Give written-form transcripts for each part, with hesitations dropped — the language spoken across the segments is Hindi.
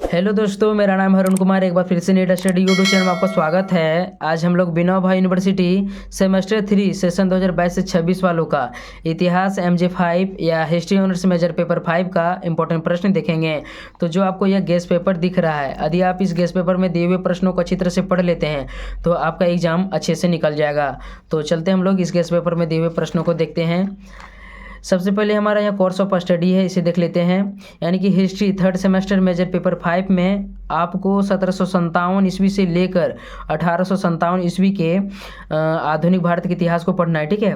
हेलो दोस्तों, मेरा नाम है अरुण कुमार। एक बार फिर से नीट स्टडी यूट्यूब चैनल में आपका स्वागत है। आज हम लोग विनोबा यूनिवर्सिटी सेमेस्टर 3 सेशन 2022 से 26 वालों का इतिहास MJ5 या हिस्ट्री ऑनर्स मेजर पेपर 5 का इंपॉर्टेंट प्रश्न देखेंगे। तो जो आपको यह गेस्ट पेपर दिख रहा है, यदि आप इस गेस्ट पेपर में दिए हुए प्रश्नों को अच्छी तरह से पढ़ लेते हैं तो आपका एग्जाम अच्छे से निकल जाएगा। तो चलते हम लोग इस गेस्ट पेपर में दिए हुए प्रश्नों को देखते हैं। सबसे पहले हमारा यहाँ कोर्स ऑफ स्टडी है, इसे देख लेते हैं। यानी कि history third semester major paper 5 में आपको 1757 ईस्वी से लेकर 1857 ईस्वी के आधुनिक भारत के इतिहास को पढ़ना है, ठीक है।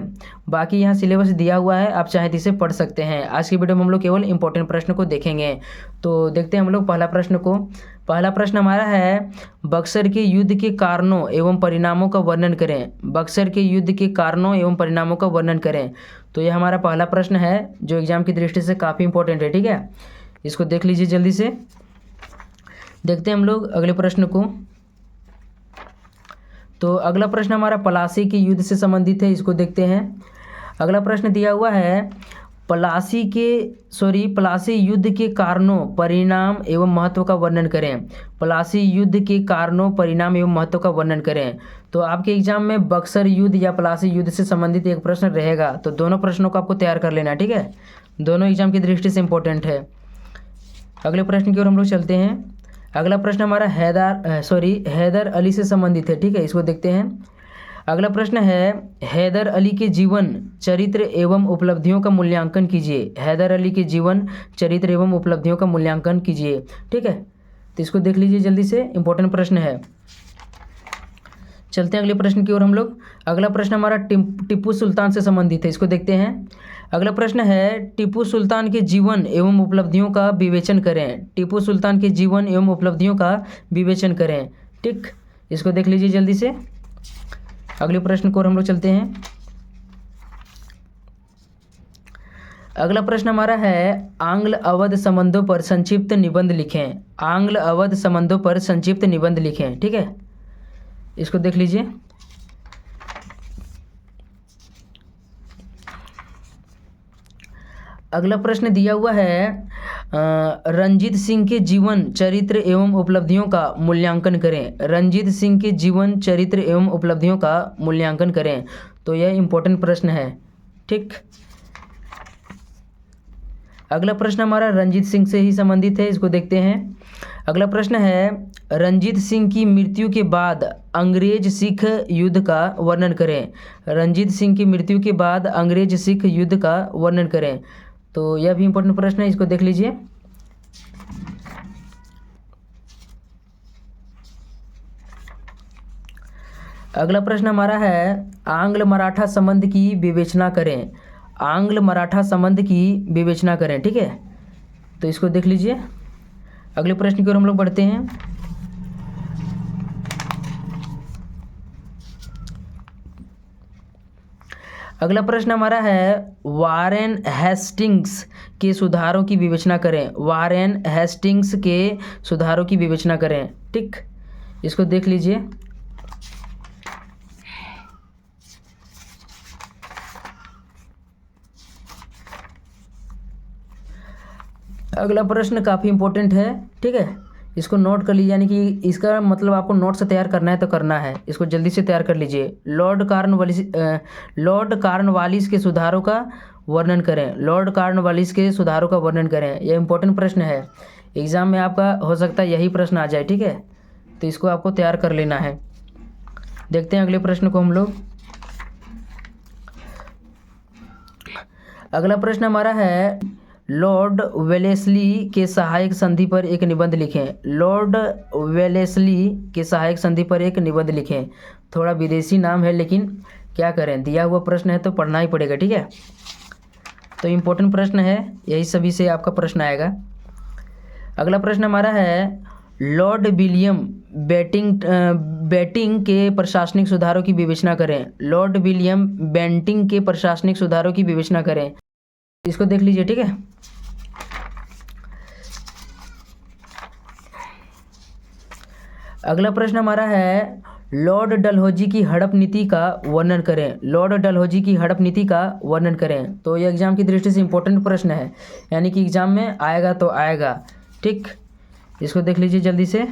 बाकी यहाँ सिलेबस दिया हुआ है, आप चाहे तो इसे पढ़ सकते हैं। आज की वीडियो में हम लोग केवल इंपॉर्टेंट प्रश्न को देखेंगे। तो देखते हैं हम लोग पहला प्रश्न को। पहला प्रश्न हमारा है, बक्सर के युद्ध के कारणों एवं परिणामों का वर्णन करें। बक्सर के युद्ध के कारणों एवं परिणामों का वर्णन करें। तो ये हमारा पहला प्रश्न है जो एग्जाम की दृष्टि से काफ़ी इंपॉर्टेंट है, ठीक है। इसको देख लीजिए जल्दी से। देखते हैं हम लोग अगले प्रश्न को। तो अगला प्रश्न हमारा पलासी के युद्ध से संबंधित है, इसको देखते हैं। अगला प्रश्न दिया हुआ है, पलासी युद्ध के कारणों, परिणाम एवं महत्व का वर्णन करें। पलासी युद्ध के कारणों, परिणाम एवं महत्व का वर्णन करें। तो आपके एग्जाम में बक्सर युद्ध या पलासी युद्ध से संबंधित एक प्रश्न रहेगा। तो दोनों प्रश्नों को आपको तैयार कर लेना है, ठीक है। दोनों एग्जाम की दृष्टि से इंपॉर्टेंट है। अगले प्रश्न की ओर हम लोग चलते हैं। अगला प्रश्न हमारा हैदर अली से संबंधित है, ठीक है। इसको देखते हैं। अगला प्रश्न है, हैदर अली के जीवन, चरित्र एवं उपलब्धियों का मूल्यांकन कीजिए। हैदर अली के जीवन, चरित्र एवं उपलब्धियों का मूल्यांकन कीजिए, ठीक है। तो इसको देख लीजिए जल्दी से, इंपॉर्टेंट प्रश्न है। चलते हैं अगले प्रश्न की ओर हम लोग। अगला प्रश्न हमारा टीपू सुल्तान से संबंधित है, इसको देखते हैं। अगला प्रश्न है, टीपू सुल्तान के जीवन एवं उपलब्धियों का विवेचन करें। टीपू सुल्तान के जीवन एवं उपलब्धियों का विवेचन करें, ठीक। इसको देख लीजिए जल्दी से। अगले प्रश्न को हम लोग चलते हैं। अगला प्रश्न हमारा है, आंग्ल अवध संबंधों पर संक्षिप्त निबंध लिखें। आंग्ल अवध संबंधों पर संक्षिप्त निबंध लिखें, ठीक है। इसको देख लीजिए। अगला प्रश्न दिया हुआ है, रंजीत सिंह के जीवन, चरित्र एवं उपलब्धियों का मूल्यांकन करें। रंजीत सिंह के जीवन, चरित्र एवं उपलब्धियों का मूल्यांकन करें। तो यह इंपॉर्टेंट प्रश्न है, ठीक। अगला प्रश्न हमारा रंजीत सिंह से ही संबंधित है, इसको देखते हैं। अगला प्रश्न है, रंजीत सिंह की मृत्यु के बाद अंग्रेज सिख युद्ध का वर्णन करें। रंजीत सिंह की मृत्यु के बाद अंग्रेज सिख युद्ध का वर्णन करें। तो यह भी इंपॉर्टेंट प्रश्न है, इसको देख लीजिए। अगला प्रश्न हमारा है, आंग्ल मराठा संबंध की विवेचना करें। आंग्ल मराठा संबंध की विवेचना करें, ठीक है। तो इसको देख लीजिए। अगले प्रश्न की ओर हम लोग बढ़ते हैं। अगला प्रश्न हमारा है, वारेन हेस्टिंग्स के सुधारों की विवेचना करें। वारेन हेस्टिंग्स के सुधारों की विवेचना करें, ठीक। इसको देख लीजिए। अगला प्रश्न काफ़ी इंपॉर्टेंट है, ठीक है। इसको नोट कर लीजिए, यानी कि इसका मतलब आपको नोट से तैयार करना है तो करना है। इसको जल्दी से तैयार कर लीजिए। लॉर्ड कॉर्नवालिस के सुधारों का वर्णन करें। लॉर्ड कॉर्नवालिस के सुधारों का वर्णन करें। यह इंपॉर्टेंट प्रश्न है, एग्जाम में आपका हो सकता है यही प्रश्न आ जाए, ठीक है। तो इसको आपको तैयार कर लेना है। देखते हैं अगले प्रश्न को हम लोग। अगला प्रश्न हमारा है, लॉर्ड वेलेस्ली के सहायक संधि पर एक निबंध लिखें। लॉर्ड वेलेस्ली के सहायक संधि पर एक निबंध लिखें। थोड़ा विदेशी नाम है, लेकिन क्या करें, दिया हुआ प्रश्न है तो पढ़ना ही पड़ेगा, ठीक है। तो इम्पोर्टेंट प्रश्न है, यही सभी से आपका प्रश्न आएगा। अगला प्रश्न हमारा है, लॉर्ड विलियम बेंटिंग के प्रशासनिक सुधारों की विवेचना करें। लॉर्ड विलियम बेंटिंग के प्रशासनिक सुधारों की विवेचना करें। इसको देख लीजिए, ठीक है। अगला प्रश्न हमारा है, लॉर्ड डलहौजी की हड़प नीति का वर्णन करें। लॉर्ड डलहौजी की हड़प नीति का वर्णन करें। तो ये एग्जाम की दृष्टि से इंपॉर्टेंट प्रश्न है, यानी कि एग्जाम में आएगा तो आएगा, ठीक। इसको देख लीजिए जल्दी से।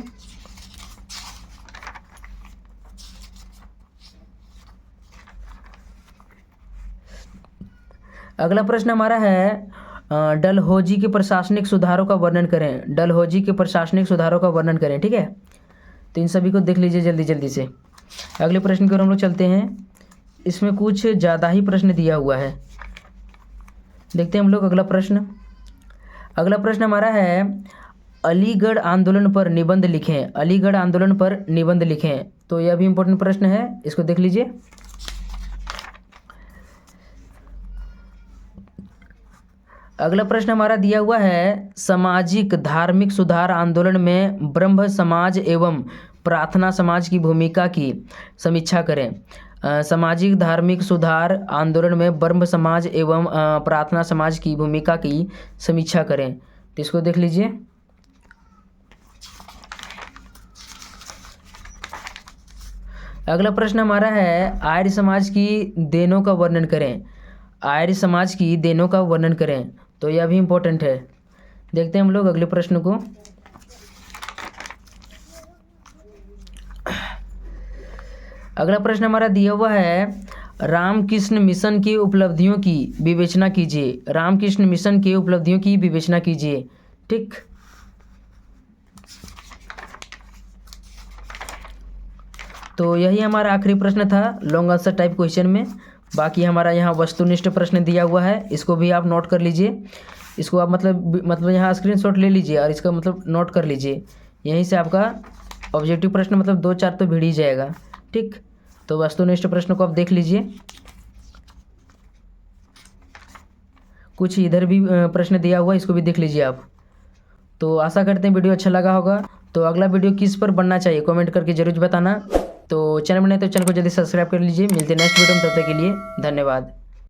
अगला प्रश्न हमारा है डलहौजी के प्रशासनिक सुधारों का वर्णन करें। डलहौजी के प्रशासनिक सुधारों का वर्णन करें, ठीक है। तो इन सभी को देख लीजिए जल्दी जल्दी से। अगले प्रश्न की ओर हम लोग चलते हैं। इसमें कुछ ज़्यादा ही प्रश्न दिया हुआ है, देखते हैं हम लोग अगला प्रश्न। अगला प्रश्न हमारा है अलीगढ़ आंदोलन पर निबंध लिखें। अलीगढ़ आंदोलन पर निबंध लिखें। तो यह भी इम्पोर्टेंट प्रश्न है, इसको देख लीजिए। अगला प्रश्न हमारा दिया हुआ है सामाजिक धार्मिक सुधार आंदोलन में ब्रह्म समाज एवं प्रार्थना समाज की भूमिका की समीक्षा करें। सामाजिक धार्मिक सुधार आंदोलन में ब्रह्म समाज एवं प्रार्थना समाज की भूमिका की समीक्षा करें। तो इसको देख लीजिए। अगला प्रश्न हमारा है आर्य समाज की देनों का वर्णन करें। आर्य समाज की देनों का वर्णन करें। तो यह भी इम्पोर्टेंट है, देखते हैं हम लोग अगले प्रश्न को। अगला प्रश्न हमारा दिया हुआ है रामकृष्ण मिशन की उपलब्धियों की विवेचना कीजिए। रामकृष्ण मिशन की उपलब्धियों की विवेचना कीजिए, ठीक। तो यही हमारा आखिरी प्रश्न था लॉन्ग आंसर टाइप क्वेश्चन में। बाकी हमारा यहाँ वस्तुनिष्ठ प्रश्न दिया हुआ है, इसको भी आप नोट कर लीजिए। इसको आप मतलब यहाँ स्क्रीनशॉट ले लीजिए और इसका मतलब नोट कर लीजिए। यहीं से आपका ऑब्जेक्टिव प्रश्न मतलब 2-4 तो भिड़ ही जाएगा, ठीक। तो वस्तुनिष्ठ प्रश्न को आप देख लीजिए। कुछ इधर भी प्रश्न दिया हुआ है, इसको भी देख लीजिए आप। तो आशा करते हैं वीडियो अच्छा लगा होगा। तो अगला वीडियो किस पर बनना चाहिए कमेंट करके जरूर बताना। तो चैनल बनाए तो चैनल को जल्दी सब्सक्राइब कर लीजिए। मिलते हैं नेक्स्ट वीडियो में, तब तक के लिए धन्यवाद।